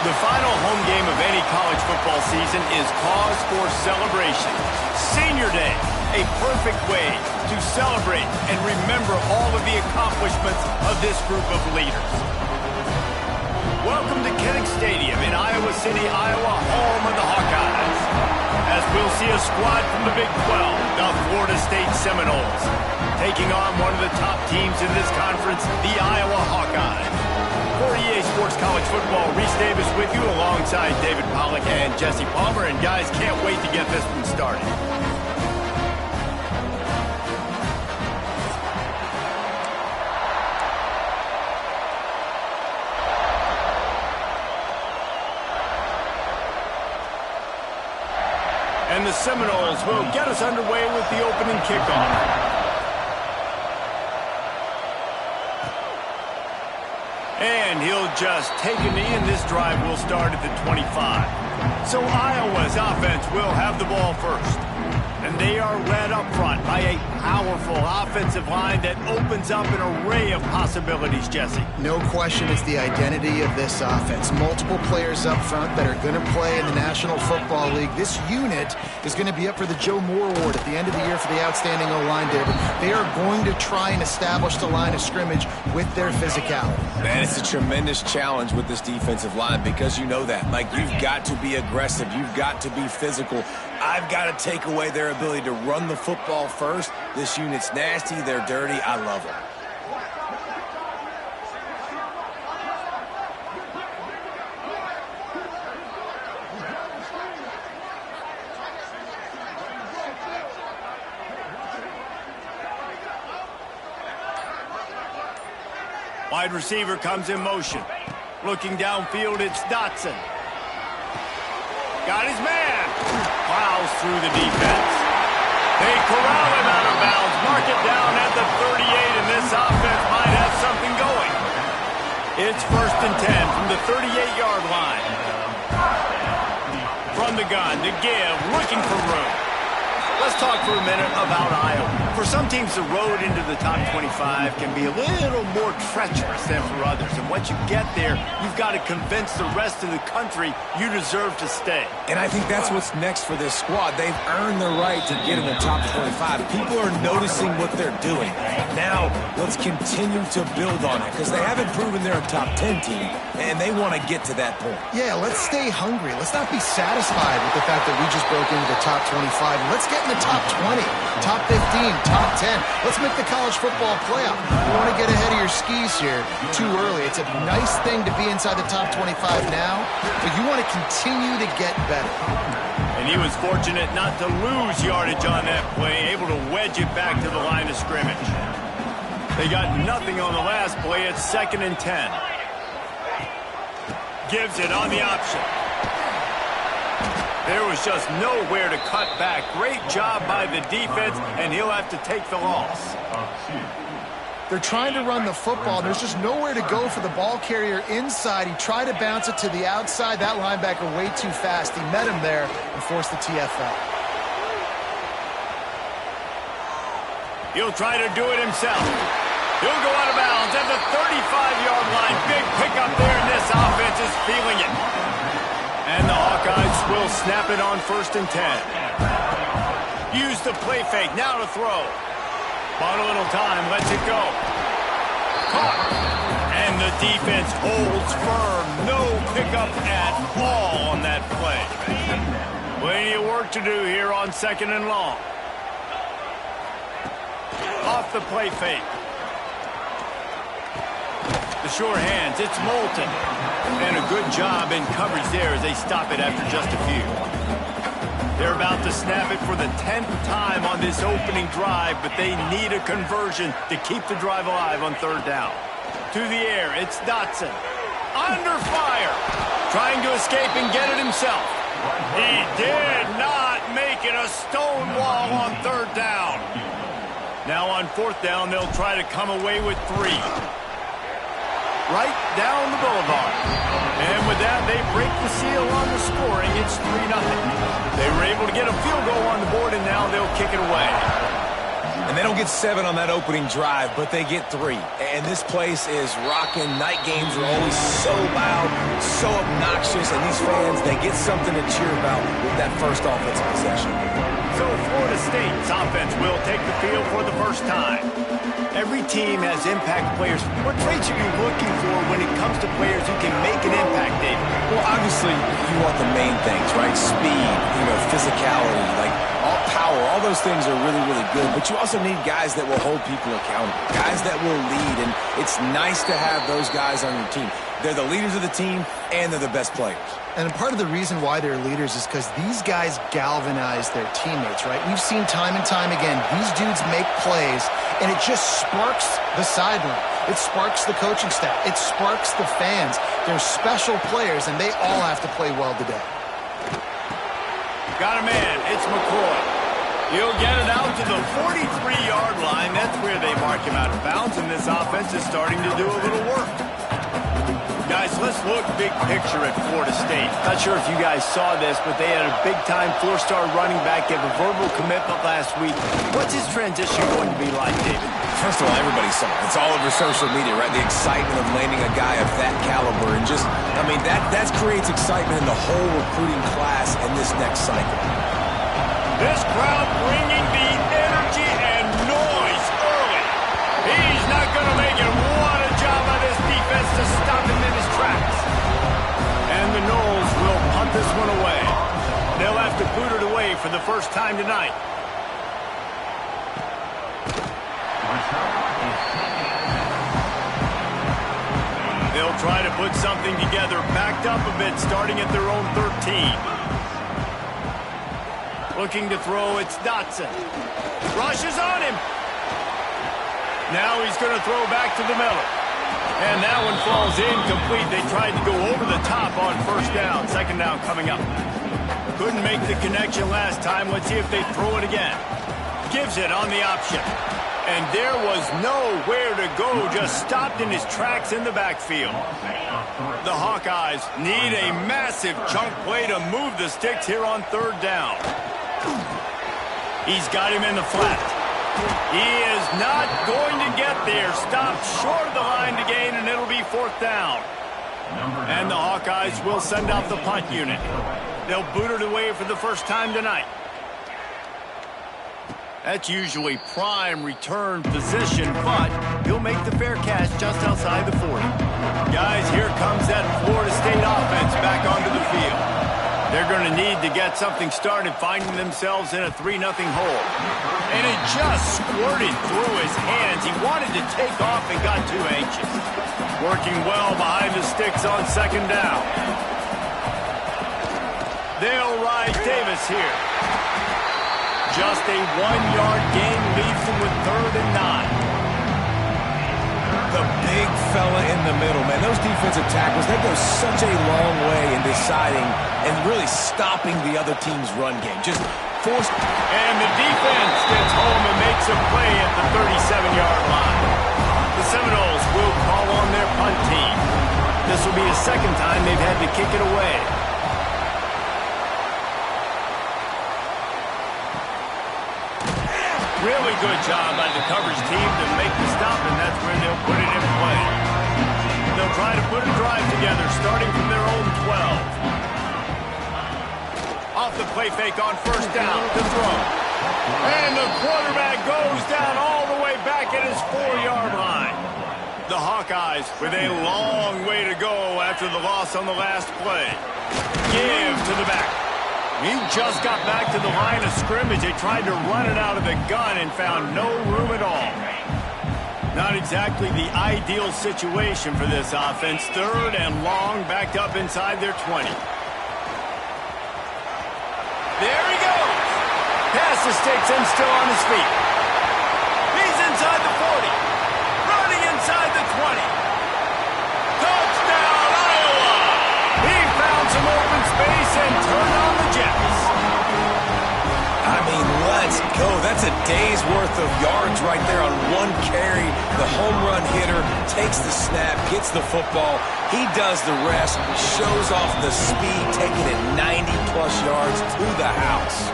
The final home game of any college football season is cause for celebration. Senior Day, a perfect way to celebrate and remember all of the accomplishments of this group of leaders. Welcome to Kinnick Stadium in Iowa City, Iowa, home of the Hawkeyes. As we'll see a squad from the Big 12, the Florida State Seminoles, taking on one of the top teams in this conference, the Iowa Hawkeyes. For EA Sports College Football, Reese Davis with you alongside David Pollack and Jesse Palmer. And guys, can't wait to get this one started. And the Seminoles will get us underway with the opening kickoff. And he'll just take a knee, and this drive will start at the 25. So Iowa's offense will have the ball first. And they are led up front by a powerful offensive line that opens up an array of possibilities, Jesse. No question it's the identity of this offense. Multiple players up front that are going to play in the National Football League. This unit is going to be up for the Joe Moore Award at the end of the year for the outstanding O-line, David. They are going to try and establish the line of scrimmage with their physicality. Man, it's a tremendous challenge with this defensive line because you know that. Like, you've got to be aggressive. You've got to be physical. I've got to take away their ability to run the football first. This unit's nasty. They're dirty. I love them. Wide receiver comes in motion. Looking downfield, it's Dotson. Got his man. Plows through the defense. They corral him out of bounds. Mark it down at the 38, and this offense might have something going. It's 1st and 10 from the 38-yard line. From the gun to give, looking for room. Let's talk for a minute about Iowa. For some teams, the road into the top 25 can be a little more treacherous than for others. And once you get there, you've got to convince the rest of the country you deserve to stay. And I think that's what's next for this squad. They've earned the right to get in the top 25. People are noticing what they're doing. Now, let's continue to build on it because they haven't proven they're a top 10 team, and they want to get to that point. Yeah, let's stay hungry. Let's not be satisfied with the fact that we just broke into the top 25. Let's get in the top 20, top 15, top 10. Let's make the college football playoff. You want to get ahead of your skis here too early. It's a nice thing to be inside the top 25 now, but you want to continue to get better. And he was fortunate not to lose yardage on that play, able to wedge it back to the line of scrimmage. They got nothing on the last play. It's 2nd and 10. Gives it on the option. There was just nowhere to cut back. Great job by the defense, and he'll have to take the loss. They're trying to run the football. There's just nowhere to go for the ball carrier inside. He tried to bounce it to the outside. That linebacker way too fast. He met him there and forced the TFL. He'll try to do it himself. He'll go out of bounds at the 35-yard line. Big pickup there, and this offense is feeling it. And the Hawkeyes will snap it on 1st and 10. Use the play fake, now to throw. Bought a little time, lets it go. Caught. And the defense holds firm. No pickup at all on that play. Plenty of work to do here on 2nd and long. Off the play fake. The sure hands, it's Moulton. And a good job in coverage there as they stop it after just a few. They're about to snap it for the 10th time on this opening drive, but they need a conversion to keep the drive alive on 3rd down. To the air, it's Dotson. Under fire. Trying to escape and get it himself. He did not make it a stone wall on 3rd down. Now on 4th down, they'll try to come away with 3. Right down the boulevard. And with that, they break the seal on the scoring. It's 3-0. They were able to get a field goal on the board, and now they'll kick it away. And they don't get 7 on that opening drive, but they get 3. And this place is rocking. Night games are always so loud, so obnoxious, and these fans, they get something to cheer about with that first offensive possession. So Florida State's offense will take the field for the first time. Every team has impact players. What traits are you looking for when it comes to players who can make an impact, David? Well, obviously, you want the main things, right? Speed, physicality, like all power. All those things are really, really good. But you also need guys that will hold people accountable, guys that will lead. And it's nice to have those guys on your team. They're the leaders of the team, and they're the best players. And part of the reason why they're leaders is because these guys galvanize their teammates, right? We've seen time and time again, these dudes make plays, and it just sparks the sideline. It sparks the coaching staff. It sparks the fans. They're special players, and they all have to play well today. Got a man. It's McCoy. He'll get it out to the 43-yard line. That's where they mark him out of bounds, and this offense is starting to do a little work. Guys, let's look big picture at Florida State. Not sure if you guys saw this, but they had a big-time 4-star running back give a verbal commitment last week. What's his transition going to be like, David? First of all, everybody saw it. It's all over social media, right? The excitement of landing a guy of that caliber. And just, that creates excitement in the whole recruiting class in this next cycle. This crowd bringing the energy and noise early. He's not going to make it. What a job by this defense to stop him in his tracks. And the Noles will punt this one away. They'll have to boot it away for the first time tonight. They'll try to put something together, backed up a bit, starting at their own 13. Looking to throw, it's Dotson. Rushes on him. Now he's going to throw back to the middle. And that one falls incomplete. They tried to go over the top on first down. Second down coming up. Couldn't make the connection last time. Let's see if they throw it again. Gives it on the option. And there was nowhere to go. Just stopped in his tracks in the backfield. The Hawkeyes need a massive chunk play to move the sticks here on third down. He's got him in the flat. He is not going to get there. Stopped short of the line to gain, and it'll be fourth down. And the Hawkeyes will send out the punt unit. They'll boot it away for the first time tonight. That's usually prime return position, but he'll make the fair catch just outside the 40. Guys, here comes that Florida State offense back onto the field. They're going to need to get something started, finding themselves in a 3-0 hole. And it just squirted through his hands. He wanted to take off and got too anxious. Working well behind the sticks on second down. They'll ride Davis here. Just a 1-yard gain leaves them with 3rd and 9. The big fella in the middle, man. Those defensive tackles, they go such a long way in deciding and really stopping the other team's run game. Just force. And the defense gets home and makes a play at the 37-yard line. The Seminoles will call on their punt team. This will be the second time they've had to kick it away. Really good job by the coverage team to make the stop, and that's where they'll put it in play. They'll try to put a drive together, starting from their own 12. Off the play fake on first down to throw. And the quarterback goes down all the way back at his 4-yard line. The Hawkeyes with a long way to go after the loss on the last play. Give to the back. He just got back to the line of scrimmage. They tried to run it out of the gun and found no room at all. Not exactly the ideal situation for this offense. 3rd and long, backed up inside their 20. There he goes. Past the sticks and still on his feet. He's inside the 40. Running inside the 20. Touchdown, Iowa! He found some open space and turned on the Jets. I mean, let's go. That's a day's worth of yards right there on one carry. The home run hitter takes the snap, gets the football. He does the rest, shows off the speed, taking it 90-plus yards to the house.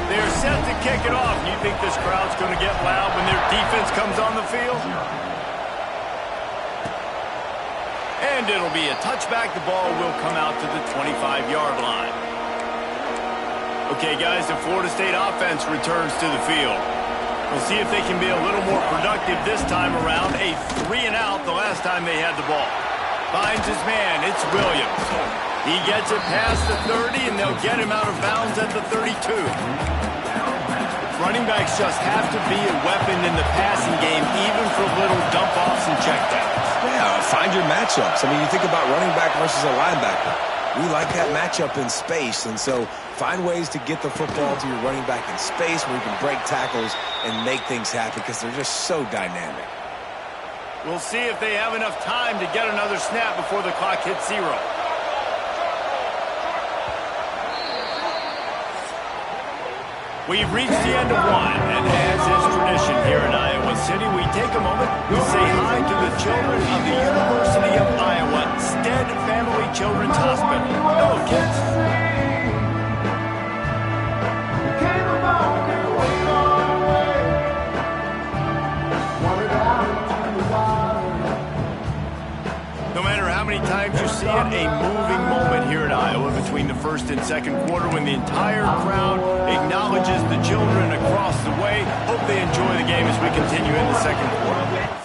They're set to kick it off. You think this crowd's going to get loud when their defense comes on the field? And it'll be a touchback. The ball will come out to the 25-yard line. Okay, guys, the Florida State offense returns to the field. We'll see if they can be a little more productive this time around. A 3-and-out the last time they had the ball. Finds his man. It's Williams. He gets it past the 30, and they'll get him out of bounds at the 32. Running backs just have to be a weapon in the passing game, even for little dump-offs and checkdowns. Yeah, find your matchups. I mean, you think about running back versus a linebacker. We like that matchup in space, and so find ways to get the football to your running back in space where you can break tackles and make things happen because they're just so dynamic. We'll see if they have enough time to get another snap before the clock hits 0. We've reached the end of one, and as is tradition here in Iowa City, we take a moment to say hi to the children of the University of Iowa Stead Family Children's Hospital. Hello, kids. No matter how many times you see it, a moving moment here in Iowa between the first and second quarter when the entire crowd acknowledges the children across the way. Hope they enjoy the game as we continue in the second quarter.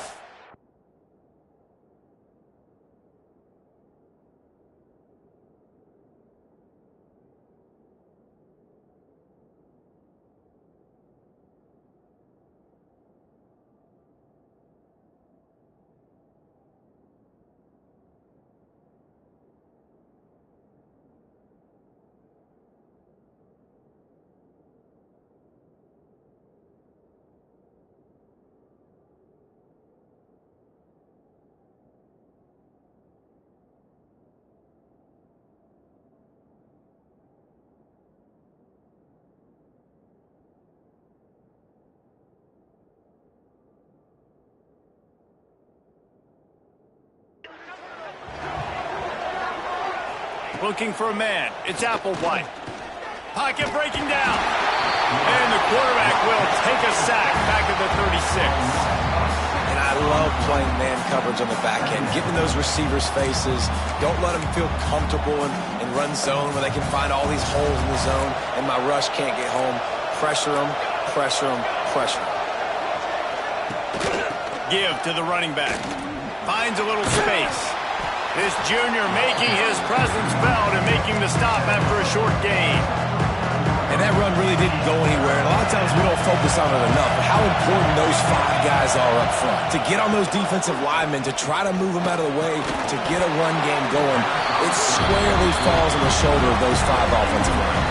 Looking for a man. It's Applewhite. Pocket breaking down. And the quarterback will take a sack back at the 36. And I love playing man coverage on the back end, getting those receivers' faces. Don't let them feel comfortable in run zone where they can find all these holes in the zone and my rush can't get home. Pressure them, pressure them, pressure them. Give to the running back. Finds a little space. This junior making his presence felt and making the stop after a short gain. And that run really didn't go anywhere. And a lot of times we don't focus on it enough. But how important those 5 guys are up front. To get on those defensive linemen, to try to move them out of the way, to get a run game going, it squarely falls on the shoulder of those 5 offensive linemen.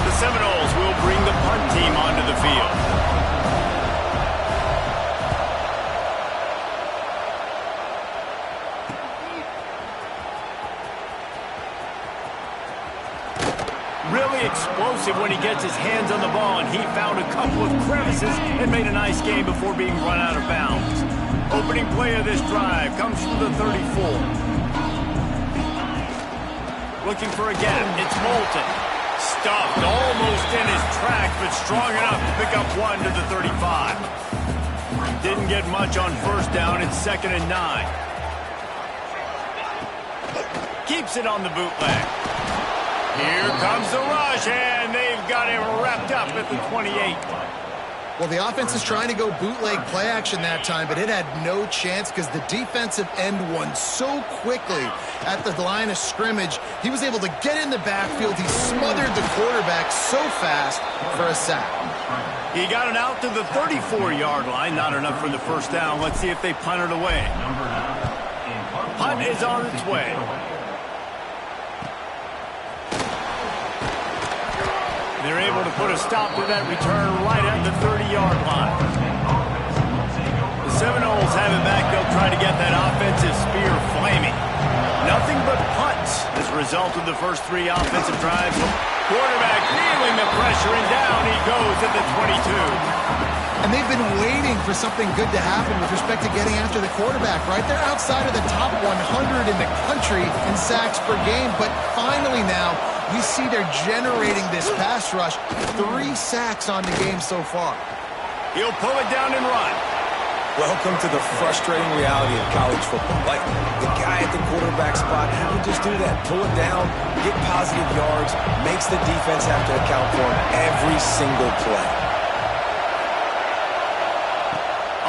The Seminoles will bring the punt team onto the field. Really explosive when he gets his hands on the ball, and he found a couple of crevices and made a nice game before being run out of bounds. Opening play of this drive comes from the 34. Looking for a gap. It's Moulton. Stuffed almost in his tracks, but strong enough to pick up 1 to the 35. Didn't get much on first down. It's 2nd and 9. Keeps it on the bootleg. Here comes the rush, and they've got him wrapped up at the 28. Well, the offense is trying to go bootleg play action that time, but it had no chance because the defensive end won so quickly at the line of scrimmage. He was able to get in the backfield. He smothered the quarterback so fast for a sack. He got it out to the 34-yard line. Not enough for the first down. Let's see if they punt it away. Punt is on its way. They're able to put a stop to that return right at the 30-yard line. The Seminoles have it back. They'll try to get that offensive spear flaming. Nothing but punts as a result of the first 3 offensive drives. Quarterback feeling the pressure, and down he goes at the 22. And they've been waiting for something good to happen with respect to getting after the quarterback, right? They're outside of the top 100 in the country in sacks per game, but finally now We see they're generating this pass rush. 3 sacks on the game so far. He'll pull it down and run. Welcome to the frustrating reality of college football. Like, the guy at the quarterback spot, he can just do that. Pull it down, get positive yards, makes the defense have to account for him every single play.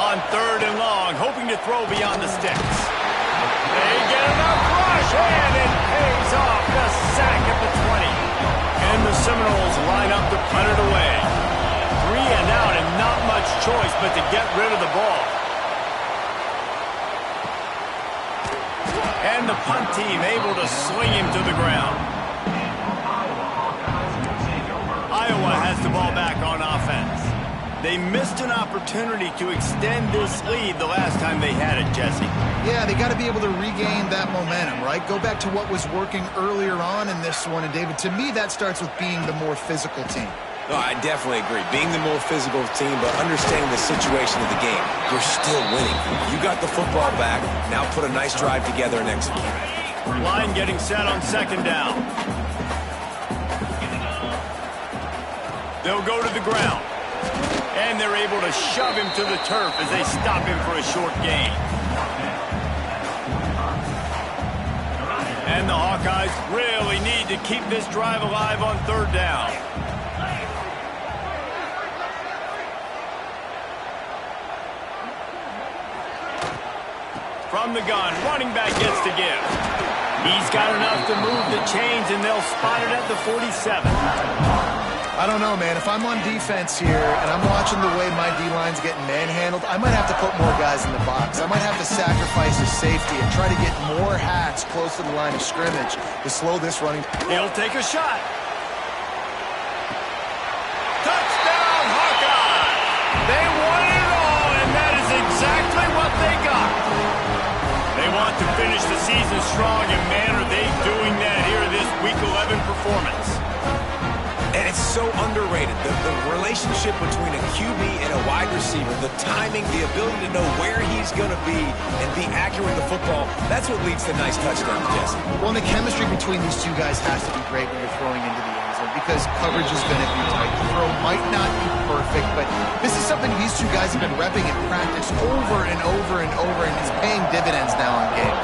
On 3rd and long, hoping to throw beyond the sticks. They get enough rush, and it pays off. The sack at the 20. And the Seminoles line up to punt it away. 3 and out, and not much choice but to get rid of the ball. And the punt team able to swing him to the ground. Iowa has the ball back on offense. They missed an opportunity to extend this lead the last time they had it, Jesse. Yeah, they got to be able to regain that momentum, right? Go back to what was working earlier on in this one. And, David, to me, that starts with being the more physical team. No, I definitely agree. Being the more physical team, but understanding the situation of the game. You're still winning. You got the football back. Now put a nice drive together and execute. Line getting set on 2nd down. They'll go to the ground. And they're able to shove him to the turf as they stop him for a short gain. And the Hawkeyes really need to keep this drive alive on 3rd down. From the gun, running back gets to give. He's got enough to move the chains, and they'll spot it at the 47. I don't know, man. If I'm on defense here and I'm watching the way my D-line's getting manhandled, I might have to put more guys in the box. I might have to sacrifice his safety and try to get more hats close to the line of scrimmage to slow this running. He'll take a shot. Touchdown, Hawkeye! They won it all, and that is exactly what they got. They want to finish the season strong, and man, are they doing that here in this Week 11 performance. And it's so underrated. The relationship between a QB and a wide receiver, the timing, the ability to know where he's going to be and be accurate with the football, that's what leads to nice touchdowns, Jesse. Well, the chemistry between these two guys has to be great when you're throwing into the end zone because coverage is going to be tight. The throw might not be perfect, but this is something these two guys have been repping in practice over and over and over, and it's paying dividends now in game.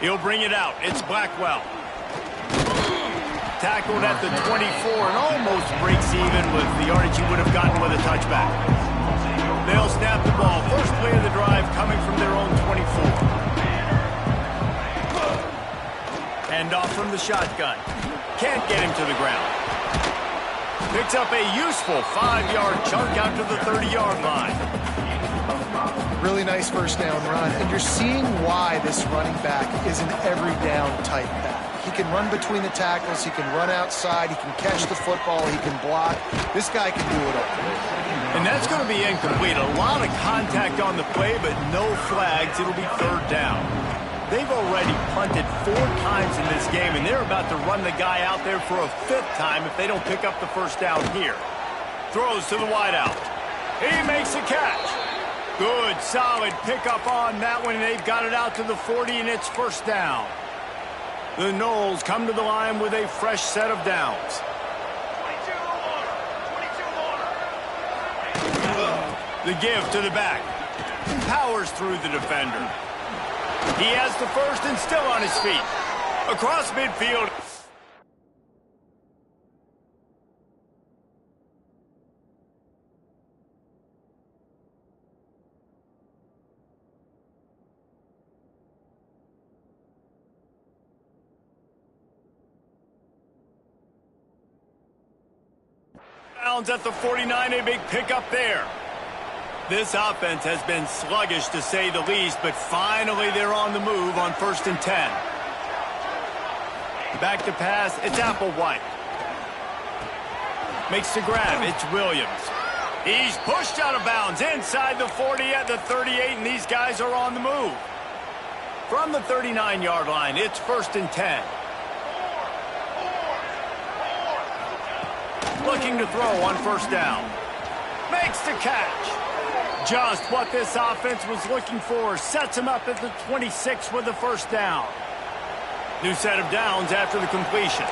He'll bring it out. It's Blackwell. Tackled at the 24 and almost breaks even with the yardage he would have gotten with a touchback. They'll snap the ball. First play of the drive coming from their own 24. Hand off from the shotgun. Can't get him to the ground. Picks up a useful 5-yard chunk out to the 30-yard line. Really nice first down run, and you're seeing why this running back is an every down type back. He can run between the tackles, he can run outside, he can catch the football, he can block. This guy can do it all. And that's going to be incomplete. A lot of contact on the play, but no flags. It'll be 3rd down. They've already punted 4 times in this game, and they're about to run the guy out there for a 5th time if they don't pick up the first down here. Throws to the wideout. He makes the catch. Good, solid pickup on that one. They've got it out to the 40, and it's first down. The Noles come to the line with a fresh set of downs. The give to the back. Powers through the defender. He has the first and still on his feet. Across midfield. At the 49, a big pickup there. This offense has been sluggish to say the least, but finally they're on the move on 1st and 10. Back to pass, it's Applewhite. Makes the grab, it's Williams. He's pushed out of bounds inside the 40 at the 38, and these guys are on the move. From the 39-yard line, it's 1st and 10. Looking to throw on 1st down. Makes the catch. Just what this offense was looking for. Sets him up at the 26 with the first down. New set of downs after the completion.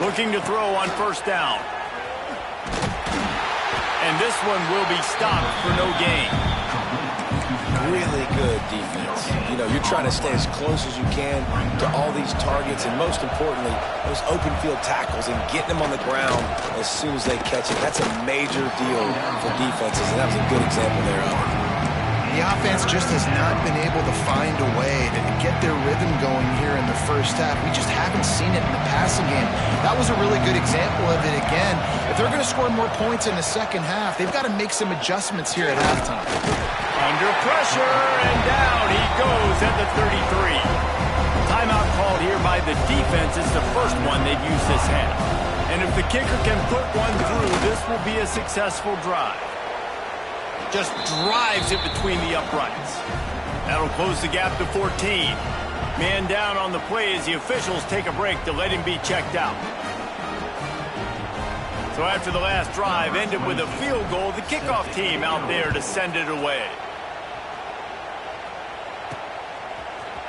Looking to throw on first down. And this one will be stopped for no gain. Really good defense. You know, you're trying to stay as close as you can to all these targets, and most importantly, those open field tackles and getting them on the ground as soon as they catch it. That's a major deal for defenses, and that was a good example there of it. The offense just has not been able to find a way to get their rhythm going here in the first half. We just haven't seen it in the passing game. That was a really good example of it again. If they're going to score more points in the second half, they've got to make some adjustments here at halftime. Under pressure, and down he goes at the 33. Timeout called here by the defense is the first one they've used this half. And if the kicker can put one through, this will be a successful drive. Just drives it between the uprights. That'll close the gap to 14. Man down on the play as the officials take a break to let him be checked out. So after the last drive ended with a field goal, the kickoff team out there to send it away.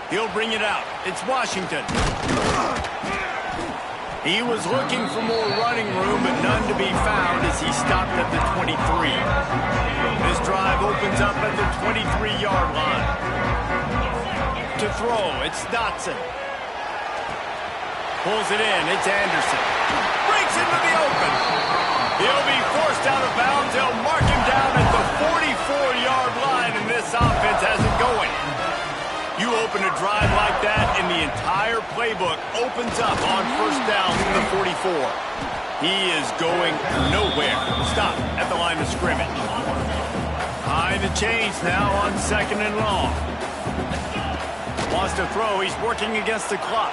He'll bring it out. It's Washington. He was looking for more running room, but none to be found as he stopped at the 23. This drive opens up at the 23-yard line. To throw, it's Dotson. Pulls it in, it's Anderson. Breaks into the open. He'll be forced out of bounds. They'll mark him down at the 44-yard line, and this offense has it going. You open a drive like that, and the entire playbook opens up on first down from the 44. He is going nowhere. Stop at the line of scrimmage. Behind the chains now on second and long. Wants to throw. He's working against the clock.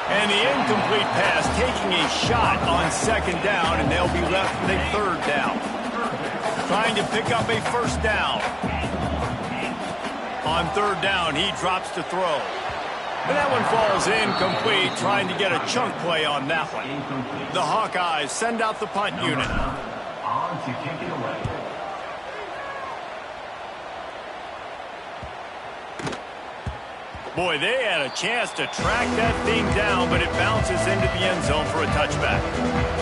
And the incomplete pass taking a shot on second down, and they'll be left with a third down. Trying to pick up a first down. On third down, he drops to throw. And that one falls incomplete, trying to get a chunk play on that one. The Hawkeyes send out the punt unit. On to kick it away. Boy, they had a chance to track that thing down, but it bounces into the end zone for a touchback.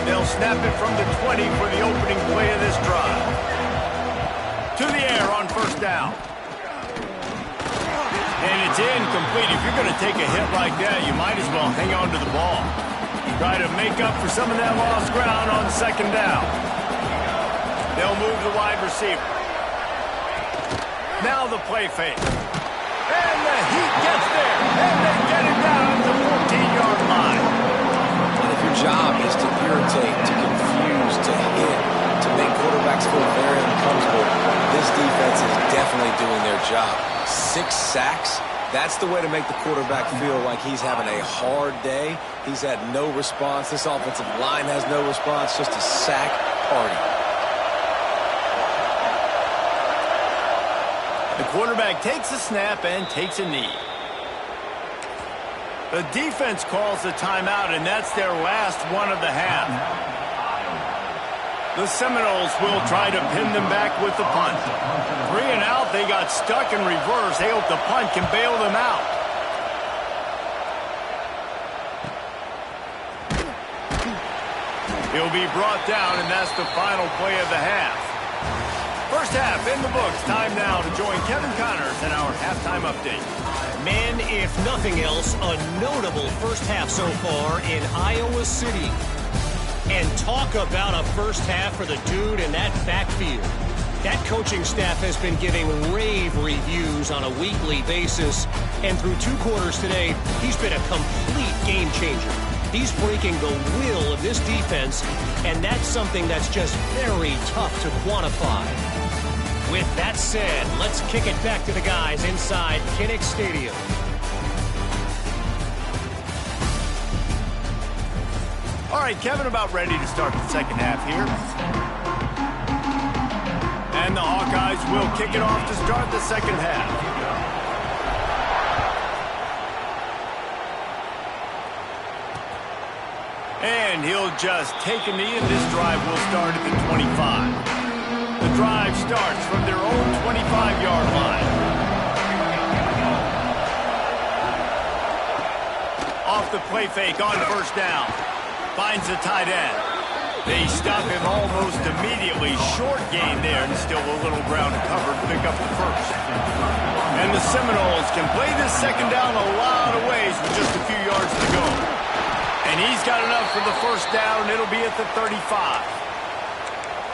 They'll snap it from the 20 for the opening play of this drive. To the air on first down. And it's incomplete. If you're going to take a hit like that, you might as well hang on to the ball. Try to make up for some of that lost ground on second down. They'll move the wide receiver. Now the play fake. And the Heat gets there. And they get it down to the 14-yard line. And if your job is to irritate, to confuse, to hit, to make quarterbacks feel very uncomfortable, this defense is definitely doing their job. 6 sacks, that's the way to make the quarterback feel like he's having a hard day. He's had no response. This offensive line has no response, just a sack party. The quarterback takes a snap and takes a knee. The defense calls the timeout, and that's their last one of the half. The Seminoles will try to pin them back with the punt. 3 and out, they got stuck in reverse. They hope the punt can bail them out. He'll be brought down, and that's the final play of the half. First half in the books. Time now to join Kevin Connors in our halftime update. Man, if nothing else, a notable first half so far in Iowa City. And talk about a first half for the dude in that backfield. That coaching staff has been giving rave reviews on a weekly basis. And through 2 quarters today, he's been a complete game changer. He's breaking the will of this defense, and that's something that's just very tough to quantify. With that said, let's kick it back to the guys inside Kinnick Stadium. All right, Kevin, about ready to start the second half here. And the Hawkeyes will kick it off to start the second half. And he'll just take a knee, and this drive will start at the 25. The drive starts from their own 25-yard line. Off the play fake on first down. Finds the tight end. They stop him almost immediately. Short gain there, and still a little ground to cover to pick up the first. And the Seminoles can play this second down a lot of ways with just a few yards to go. And he's got enough for the first down, and it'll be at the 35.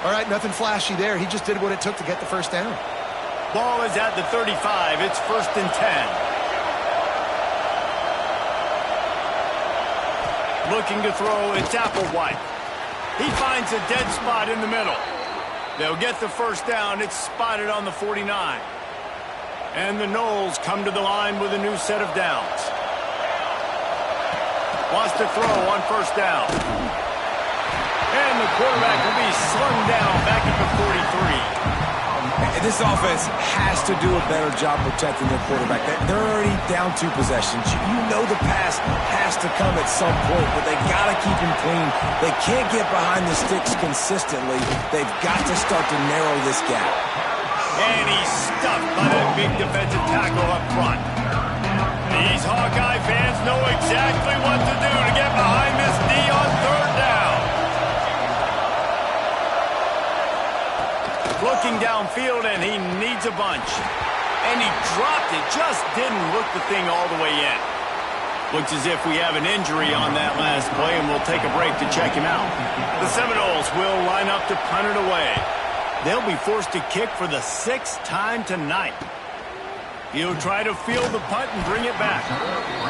All right, nothing flashy there. He just did what it took to get the first down. Ball is at the 35. It's 1st and 10. Looking to throw, it's Applewhite. He finds a dead spot in the middle. They'll get the first down. It's spotted on the 49. And the Noles come to the line with a new set of downs. Wants to throw on first down. And the quarterback will be slung down back at the 43. This offense has to do a better job protecting their quarterback. They're already down 2 possessions. You know the pass has to come at some point, but they got to keep him clean. They can't get behind the sticks consistently. They've got to start to narrow this gap. And he's stuffed by that big defensive tackle up front. These Hawkeye fans know exactly what to do to get behind this D on third down. Looking downfield, and he needs a bunch. And he dropped it, just didn't look the thing all the way in. Looks as if we have an injury on that last play, and we'll take a break to check him out. The Seminoles will line up to punt it away. They'll be forced to kick for the 6th time tonight. He'll try to field the punt and bring it back.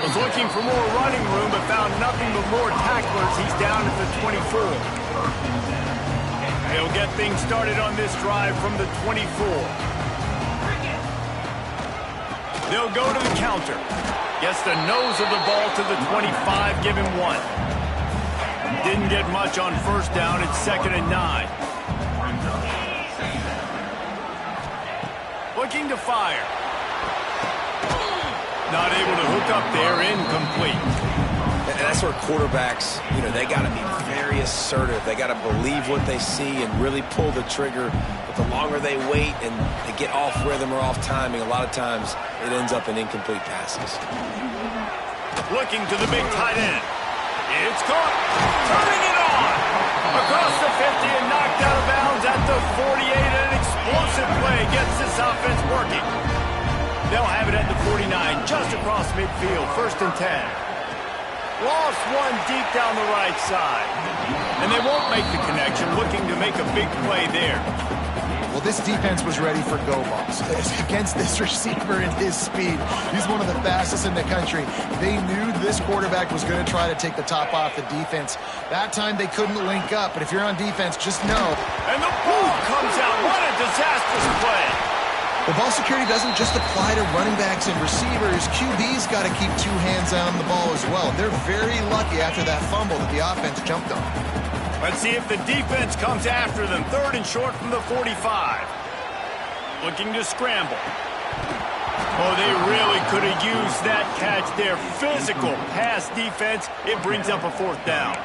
Was looking for more running room, but found nothing but more tacklers. He's down at the 24. They'll get things started on this drive from the 24. They'll go to the counter. Gets the nose of the ball to the 25, give him 1. Didn't get much on first down. It's 2nd and 9. Looking to fire. Not able to hook up there, incomplete. And that's where quarterbacks, they got to be very assertive. They got to believe what they see and really pull the trigger. But the longer they wait and they get off rhythm or off timing, a lot of times it ends up in incomplete passes. Looking to the big tight end. It's caught. Turning it on. Across the 50 and knocked out of bounds at the 48. An explosive play gets this offense working. They'll have it at the 49, just across midfield, 1st and 10. Lost one deep down the right side. And they won't make the connection, looking to make a big play there. Well, this defense was ready for go balls. Against this receiver and his speed, he's one of the fastest in the country. They knew this quarterback was going to try to take the top off the defense. That time they couldn't link up, but if you're on defense, just know. And the ball comes out. What a disastrous play. The ball security doesn't just apply to running backs and receivers. QB's got to keep 2 hands on the ball as well. They're very lucky after that fumble that the offense jumped on. Let's see if the defense comes after them. 3rd and short from the 45. Looking to scramble. Oh, they really could have used that catch there. Physical pass defense. It brings up a 4th down.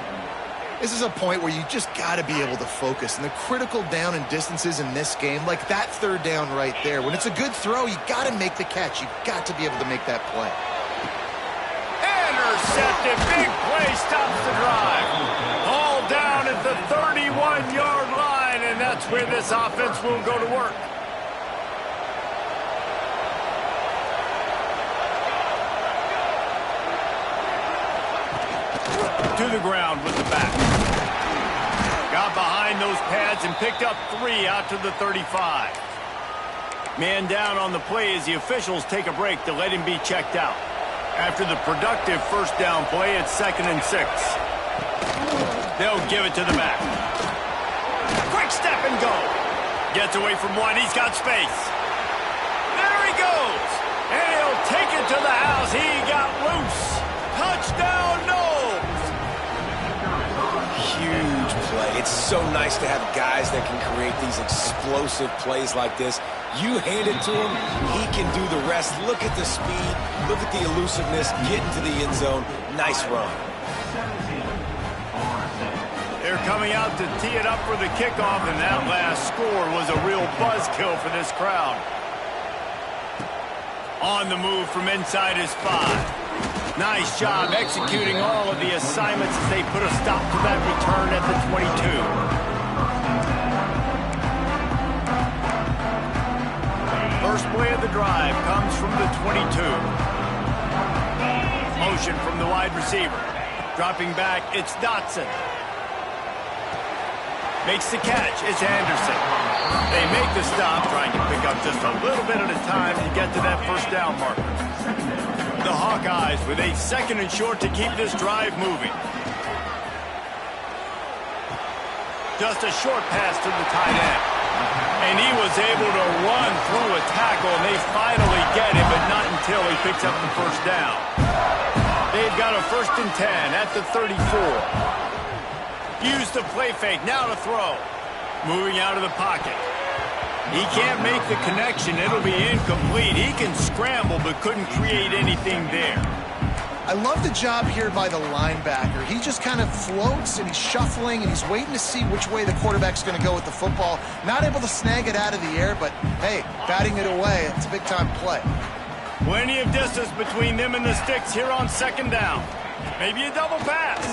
This is a point where you just got to be able to focus. And the critical down and distances in this game, like that 3rd down right there, when it's a good throw, you got to make the catch. You got to be able to make that play. Intercepted. Big play stops the drive. All down at the 31-yard line, and that's where this offense will go to work. To the ground with the back. Got behind those pads and picked up 3 out to the 35. Man down on the play as the officials take a break to let him be checked out. After the productive first down play, it's 2nd and 6. They'll give it to the back. Quick step and go. Gets away from 1. He's got space. There he goes. And he'll take it to the house. He got loose. Touchdown, Noles. Huge play. It's so nice to have guys that can create these explosive plays like this. You hand it to him, he can do the rest. Look at the speed, look at the elusiveness, get into the end zone. Nice run. coming out to tee it up for the kickoff, and that last score was a real buzzkill for this crowd. On the move from inside his 5. Nice job executing all of the assignments as they put a stop to that return at the 22. First play of the drive comes from the 22. Motion from the wide receiver. Dropping back, it's Dotson. Makes the catch, it's Anderson. They make the stop, trying to pick up just a little bit at a time to get to that first down marker. The Hawkeyes with a 2nd and short to keep this drive moving. Just a short pass to the tight end. And he was able to run through a tackle, and they finally get him, but not until he picks up the first down. They've got a 1st and 10 at the 34. Use the play fake, now to throw. Moving out of the pocket. He can't make the connection, it'll be incomplete. He can scramble, but couldn't create anything there. I love the job here by the linebacker. He just kind of floats, and he's shuffling, and he's waiting to see which way the quarterback's going to go with the football. Not able to snag it out of the air, but, hey, batting it away, it's a big-time play. Plenty of distance between them and the sticks here on 2nd down. Maybe a double pass.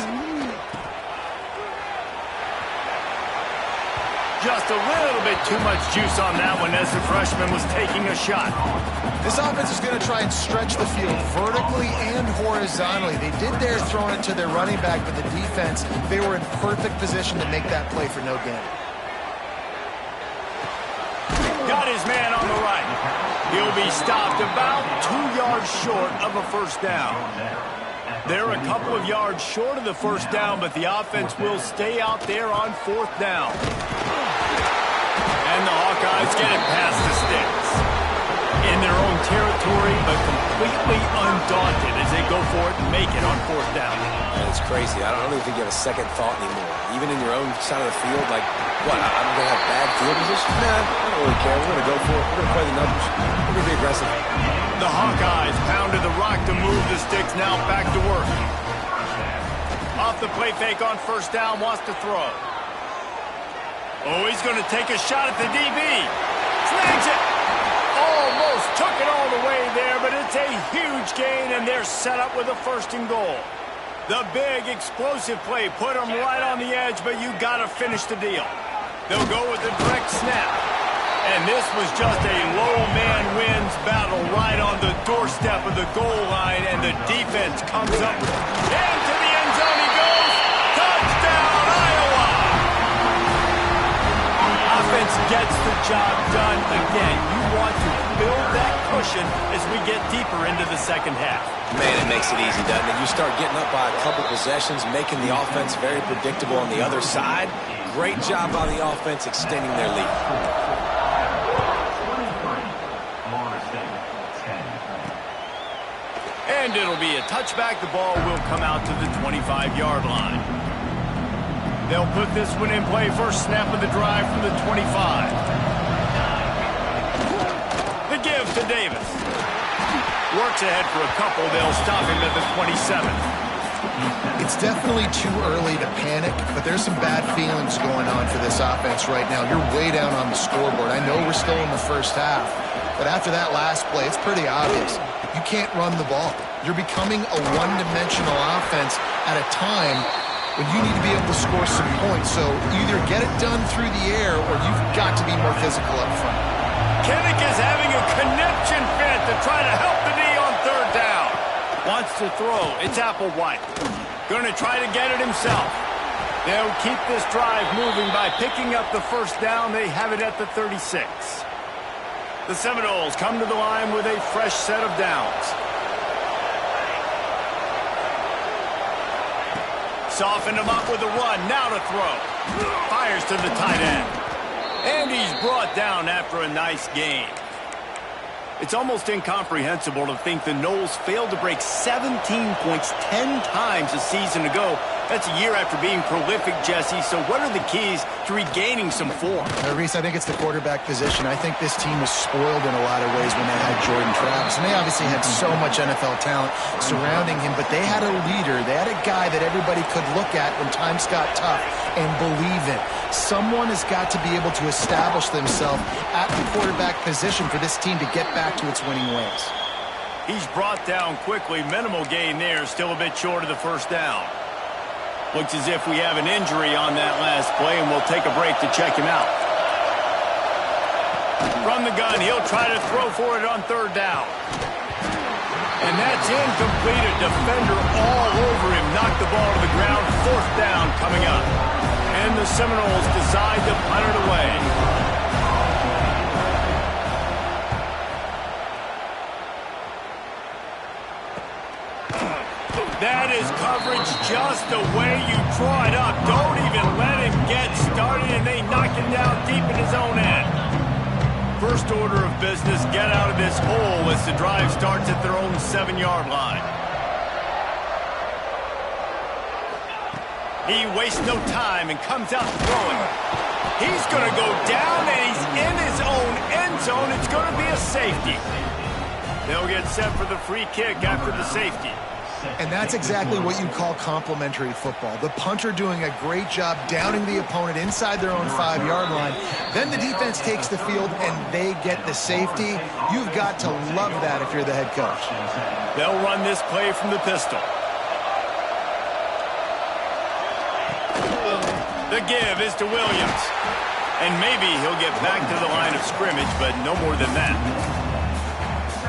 Just a little bit too much juice on that one as the freshman was taking a shot. This offense is going to try and stretch the field vertically and horizontally. They did their throwing it to their running back, but the defense, they were in perfect position to make that play for no gain. Got his man on the right. He'll be stopped about 2 yards short of a first down. They're a couple of yards short of the first down, but the offense will stay out there on 4th down. And the Hawkeyes get it past the sticks. In their own territory, but completely undaunted as they go for it and make it on 4th down. It's crazy. I don't even think you have a second thought anymore. Even in your own side of the field, like, what, I'm going to have bad field position? Nah, I don't really care. We're going to go for it. We're going to play the numbers. We're going to be aggressive. The Hawkeyes pounded the rock to move the sticks, now back to work. Off the play fake on 1st down, wants to throw. Oh, he's going to take a shot at the DB. Snags it. Almost took it all the way there, but it's a huge gain, and they're set up with a 1st and goal. The big explosive play put them right on the edge, but you got to finish the deal. They'll go with a direct snap. And this was just a low man wins battle right on the doorstep of the goal line, and the defense comes up into the end zone. He goes. Touchdown, Iowa! Offense gets the job done again. You want to build that cushion as we get deeper into the 2nd half. Man, it makes it easy, doesn't it? You start getting up by a couple possessions, making the offense very predictable on the other side. Great job by the offense extending their lead. And it'll be a touchback. The ball will come out to the 25-yard line. They'll put this one in play. First snap of the drive from the 25. The give to Davis. Works ahead for a couple. They'll stop him at the 27. It's definitely too early to panic, but there's some bad feelings going on for this offense right now. You're way down on the scoreboard. I know we're still in the first half, but after that last play, it's pretty obvious. You can't run the ball. You're becoming a one-dimensional offense at a time when you need to be able to score some points. So either get it done through the air or you've got to be more physical up front. Kinnick is having a conniption fit to try to help the knee on 3rd down. Wants to throw. It's Applewhite. Going to try to get it himself. They'll keep this drive moving by picking up the first down. They have it at the 36. The Seminoles come to the line with a fresh set of downs. Softened him up with a run. Now to throw. Fires to the tight end. And he's brought down after a nice gain. It's almost incomprehensible to think the Noles failed to break 17 points 10 times a season ago, That's a year after being prolific, Jesse. So what are the keys to regaining some form? Reese, I think it's the quarterback position. I think this team was spoiled in a lot of ways when they had Jordan Travis. And they obviously had so much NFL talent surrounding him, but they had a leader. They had a guy that everybody could look at when times got tough and believe in. Someone has got to be able to establish themselves at the quarterback position for this team to get back to its winning ways. He's brought down quickly. Minimal gain there. Still a bit short of the first down. Looks as if we have an injury on that last play, and we'll take a break to check him out. From the gun, he'll try to throw for it on third down. And that's incomplete. A defender all over him. Knocked the ball to the ground. Fourth down coming up. And the Seminoles decide to punt it away. That is coverage just the way you draw it up. Don't even let him get started, and they knock him down deep in his own end. First order of business, get out of this hole as the drive starts at their own 7-yard line. He wastes no time and comes out throwing. He's going to go down, and he's in his own end zone. It's going to be a safety. They'll get set for the free kick after the safety. And that's exactly what you call complementary football. The punter doing a great job downing the opponent inside their own 5-yard line. Then the defense takes the field and they get the safety. You've got to love that if you're the head coach. They'll run this play from the pistol. The give is to Williams. And maybe he'll get back to the line of scrimmage, but no more than that.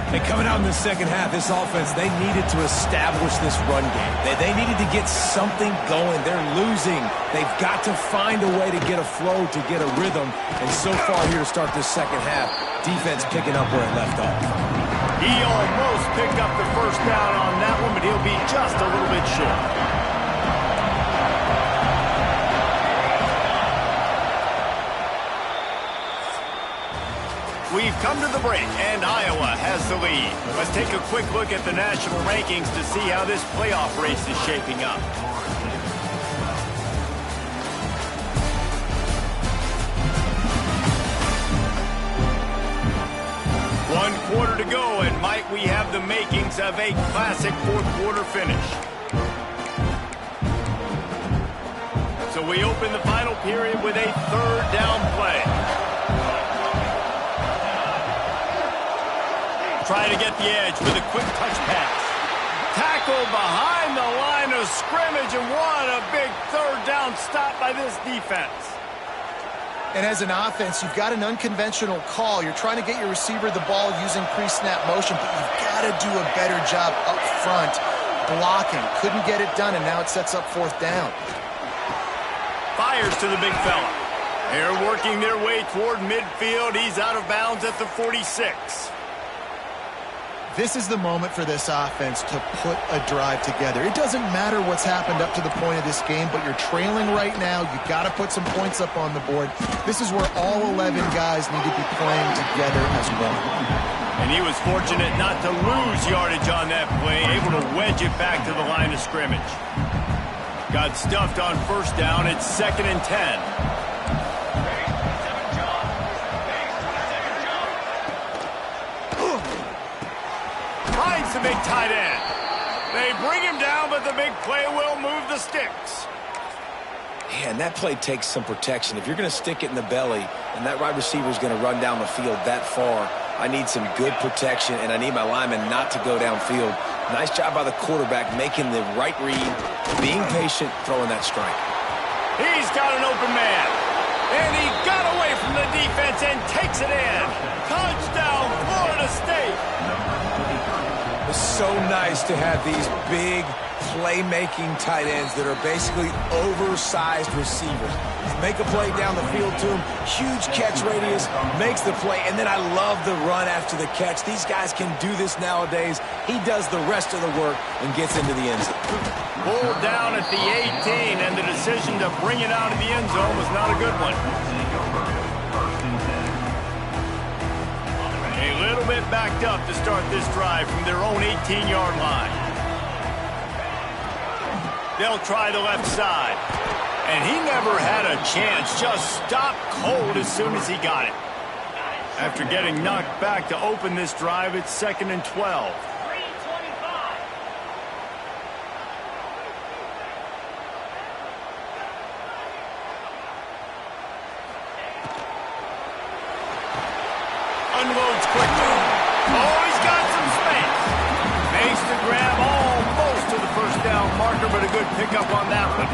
And coming out in the second half, this offense, they needed to establish this run game. They needed to get something going. They're losing. They've got to find a way to get a flow, to get a rhythm. And so far here to start this second half, defense picking up where it left off. He almost picked up the first down on that one, but he'll be just a little bit short. We've come to the break, and Iowa has the lead. Let's take a quick look at the national rankings to see how this playoff race is shaping up. One quarter to go, and might we have the makings of a classic fourth-quarter finish. So we open the final period with a third down play. Try to get the edge with a quick touch pass. Tackle behind the line of scrimmage, and what a big third down stop by this defense. And as an offense, you've got an unconventional call. You're trying to get your receiver the ball using pre-snap motion, but you've got to do a better job up front blocking. Couldn't get it done, and now it sets up fourth down. Fires to the big fella. They're working their way toward midfield. He's out of bounds at the 46. This is the moment for this offense to put a drive together. It doesn't matter what's happened up to the point of this game, but you're trailing right now. You've got to put some points up on the board. This is where all 11 guys need to be playing together as one. And he was fortunate not to lose yardage on that play, able to wedge it back to the line of scrimmage. Got stuffed on first down. It's 2nd and 10. The big tight end. They bring him down, but the big play will move the sticks. Man, that play takes some protection. If you're going to stick it in the belly and that wide receiver is going to run down the field that far, I need some good protection, and I need my lineman not to go downfield. Nice job by the quarterback making the right read, being patient, throwing that strike. He's got an open man, and he got away from the defense and takes it in. Touchdown, Florida State. It's so nice to have these big playmaking tight ends that are basically oversized receivers. Make a play down the field to him, huge catch radius, makes the play, and then I love the run after the catch. These guys can do this nowadays. He does the rest of the work and gets into the end zone. Pulled down at the 18, and the decision to bring it out of the end zone was not a good one. A little bit backed up to start this drive from their own 18-yard line. They'll try the left side. And he never had a chance. Just stopped cold as soon as he got it. After getting knocked back to open this drive, it's 2nd and 12. Unloads quickly. Oh, he's got some space. Makes the grab almost to the first down marker, but a good pickup on that one.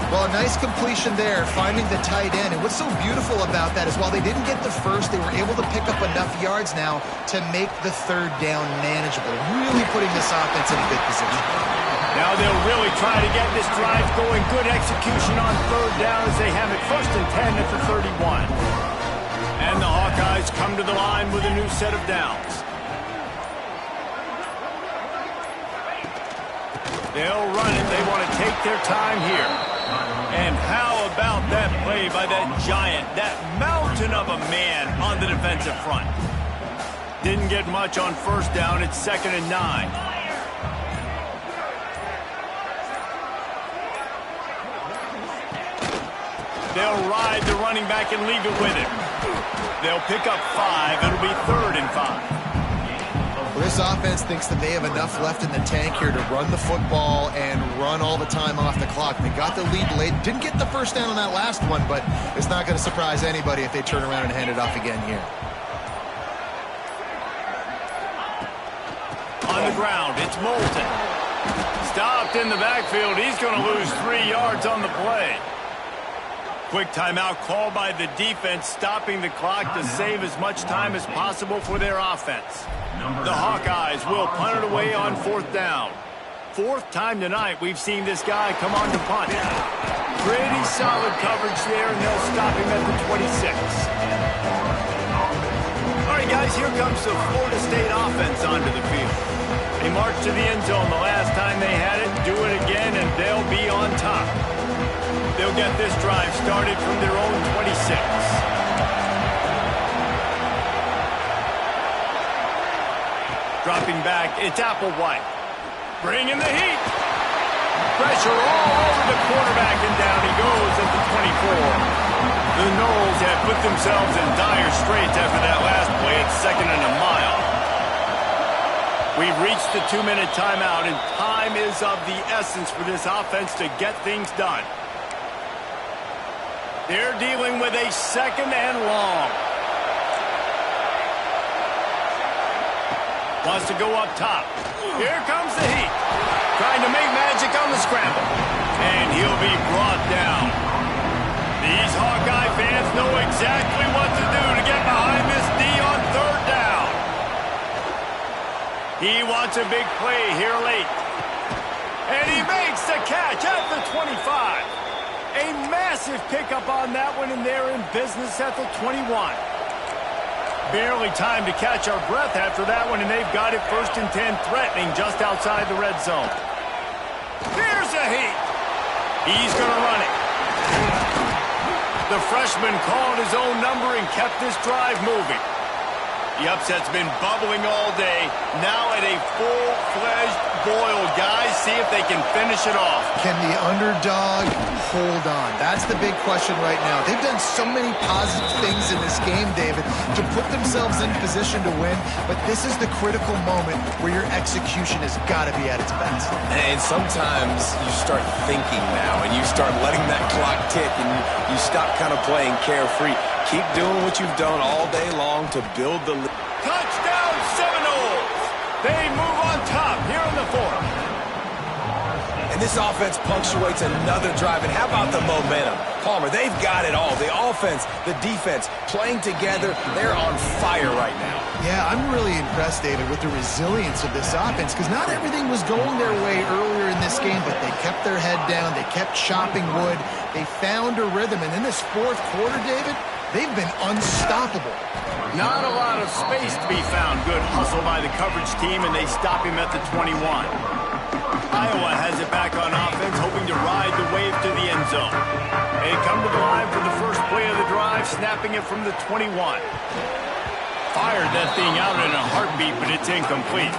Well, a nice completion there, finding the tight end. And what's so beautiful about that is while they didn't get the first, they were able to pick up enough yards now to make the third down manageable, really putting this offense in a good position. Now they'll really try to get this drive going. Good execution on third down as they have it 1st and 10 at the 31. And the Hawkeyes come to the line with a new set of downs. They'll run it. They want to take their time here. And how about that play by that giant, that mountain of a man on the defensive front? Didn't get much on first down. It's 2nd and 9. They'll ride the running back and leave it with him. They'll pick up 5. It'll be 3rd and 5. Well, this offense thinks that they have enough left in the tank here to run the football and run all the time off the clock. They got the lead late. Didn't get the first down on that last one, but it's not going to surprise anybody if they turn around and hand it off again here. On the ground, it's Moulton. Stopped in the backfield. He's going to lose 3 yards on the play. Quick timeout called by the defense, stopping the clock to save as much time as possible for their offense. The Hawkeyes will punt it away on 4th down. 4th time tonight we've seen this guy come on to punt. Pretty solid coverage there, and they'll stop him at the 26. All right, guys, here comes the Florida State offense onto the field. They marched to the end zone the last time they had it, do it again, and they'll be on top. They'll get this drive started from their own 26. Dropping back, it's Applewhite. Bringing the heat. Pressure all over the quarterback, and down he goes at the 24. The Noles have put themselves in dire straits after that last play. It's 2nd and a mile. We've reached the 2-minute timeout, and time is of the essence for this offense to get things done. They're dealing with a 2nd and long. Wants to go up top. Here comes the heat. Trying to make magic on the scramble. And he'll be brought down. These Hawkeye fans know exactly what to do to get behind this D on 3rd down. He wants a big play here late. And he makes the catch at the 25. A massive pickup on that one, and they're in business at the 21. Barely time to catch our breath after that one, and they've got it 1st and 10, threatening just outside the red zone. Here's a heat. He's going to run it. The freshman called his own number and kept this drive moving. The upset's been bubbling all day. Now at a full-fledged boil, guys. See if they can finish it off. Can the underdog hold on? That's the big question right now. They've done so many positive things in this game, David, to put themselves in position to win, but this is the critical moment where your execution has got to be at its best. And sometimes you start thinking now, and you start letting that clock tick, and you stop kind of playing carefree. Keep doing what you've done all day long to build the lead. Touchdown, Seminoles! They move on top here in the 4th. And this offense punctuates another drive. And how about the momentum? Palmer, they've got it all. The offense, the defense, playing together. They're on fire right now. Yeah, I'm really impressed, David, with the resilience of this offense, because not everything was going their way earlier in this game, but they kept their head down. They kept chopping wood. They found a rhythm. And in this 4th quarter, David, they've been unstoppable. Not a lot of space to be found. Good hustle by the coverage team, and they stop him at the 21. Iowa has it back on offense, hoping to ride the wave to the end zone. They come to the line for the first play of the drive, snapping it from the 21. Fired that thing out in a heartbeat, but it's incomplete.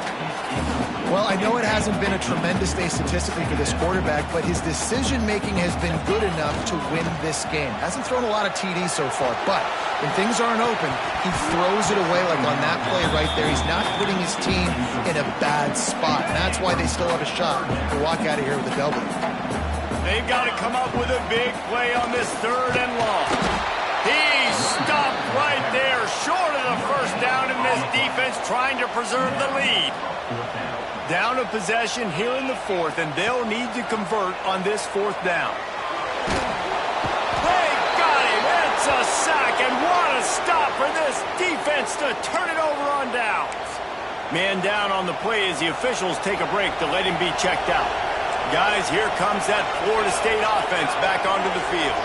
Well, I know it hasn't been a tremendous day statistically for this quarterback, but his decision-making has been good enough to win this game. Hasn't thrown a lot of TDs so far, but when things aren't open, he throws it away like on that play right there. He's not putting his team in a bad spot, and that's why they still have a shot to walk out of here with a W. They've got to come up with a big play on this 3rd and long. He stopped right there, short of the first down in this defense, trying to preserve the lead. Down a possession here in the 4th, and they'll need to convert on this 4th down. They got him. It's a sack, and what a stop for this defense to turn it over on downs. Man down on the play as the officials take a break to let him be checked out. Guys, here comes that Florida State offense back onto the field.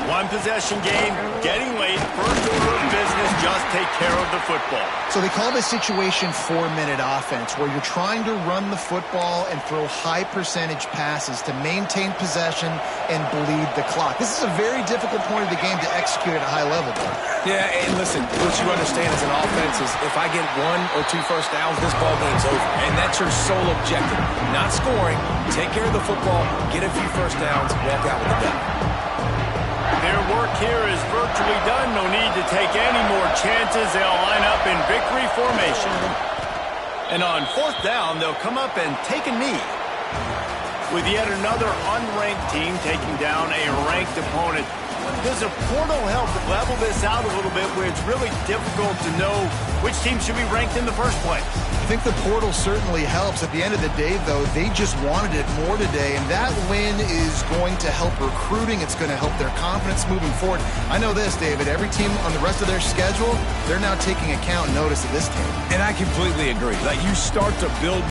One possession game, getting late, first order of business, just take care of the football. So they call this situation 4-minute offense, where you're trying to run the football and throw high percentage passes to maintain possession and bleed the clock. This is a very difficult point of the game to execute at a high level, though. Yeah, and listen, what you understand as an offense is if I get 1 or 2 first downs, this ball game's over. And that's your sole objective. Not scoring, take care of the football, get a few first downs, walk out with the ball. Their work here is virtually done. No need to take any more chances. They'll line up in victory formation. And on 4th down, they'll come up and take a knee. With yet another unranked team taking down a ranked opponent, does a portal help level this out a little bit where it's really difficult to know which team should be ranked in the first place? I think the portal certainly helps. At the end of the day, though, they just wanted it more today, and that win is going to help recruiting. It's going to help their confidence moving forward. I know this, David. Every team on the rest of their schedule, they're now taking account and notice of this team. And I completely agree. Like, you start to build